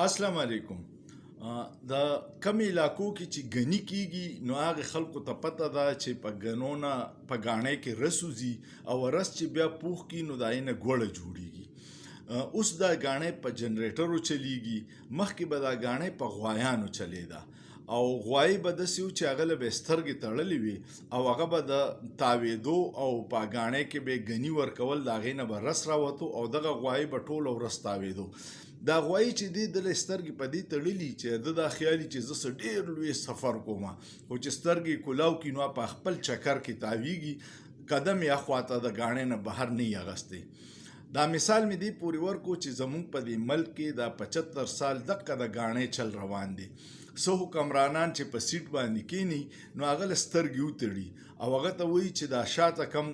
अस्सलाम वालेकुम। د کم علاقو کې چې غنی کیږي نو هغه خلکو ته پته ده چې په غنونه په غاڼې کې رسوزي او رس چې بیا پوخ کی نو دای نه ګوړه جوړیږي. اوس دا غاڼې په جنریټرو چلیږي، مخکې به دا غاڼې په غوایانو چلیده او غوای به داسې و چې هغه له به سترګې تړلې وي او هغه به د تاویدو او په غاڼې کې به غنی ورکول، د هغې نه به رس راوتو او دغه غوای به ټوله ورځ تاویدو. دا غوایي چې دی دله سترګې په دې تړلي چې د دا خیالي چې زه څه ډېر لوی سفر کوم، خو چې سترګې کولاو کړي نو په خپل چکر کې تاویږي، قدم یې اخواته د غاڼې نه بهر نه یې اغستی. دا مثال مې دی پورې ورکو چې زمونږ په دې ملک کې دا 75 سال دقه د غاڼې چل روان دی. څو حکمرانان چې په سیټ باندې کینی نو هغه له سترګې وتړي او هغه ته وایي چې دا شاته کم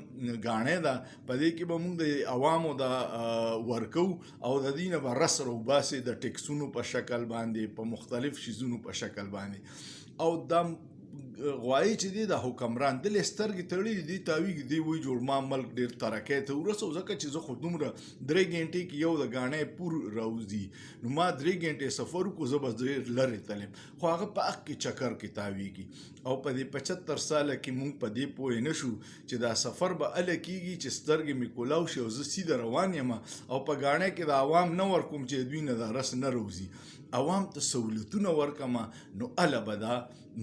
غاڼې ده، په دې کې به موږ د عوامو د ورکو او د دې نه به رس روباسې د ټکسونو په شکل باندې، په مختلف شیزونو په شکل باندې. او دا غوایي چې دی د حکمران دلې سترګې تړلې دي تاویږي، دی وایي جوړ ما ملک ډېر ترقۍ ته ورسو، ځکه چې زه خو دومره 3 غنټې کې یو د غاڼې پور راوځي نو ما 3 غنټې سفر وکړو، زه به ډېر لرې تلم، خو هغه په حق کې چکر کې تاویږي. او په دې 75 ساله کې مونږ په دې پوه نه شو چې دا سفر به هله کېږي چې سترګې مې کولاو شي او زه سیده روان یم او په غاڼې کې د عوام نه ورکوم چې دوی نه دا رس نه روځي، عوام ته سهولتونه ورکمه نو هله به دا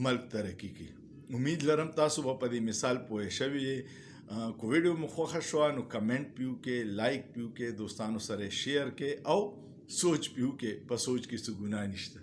ملک ترقي کوي. امید لرم تاسو به په دې مثال پوه شوي. کو ویډیو مو خوښه شوه نو کمنټ پیو کې، لایک پیو کې، دوستانو سره شیر کې او سوچ پیو کې، په سوچ کې څه ګناه نشته.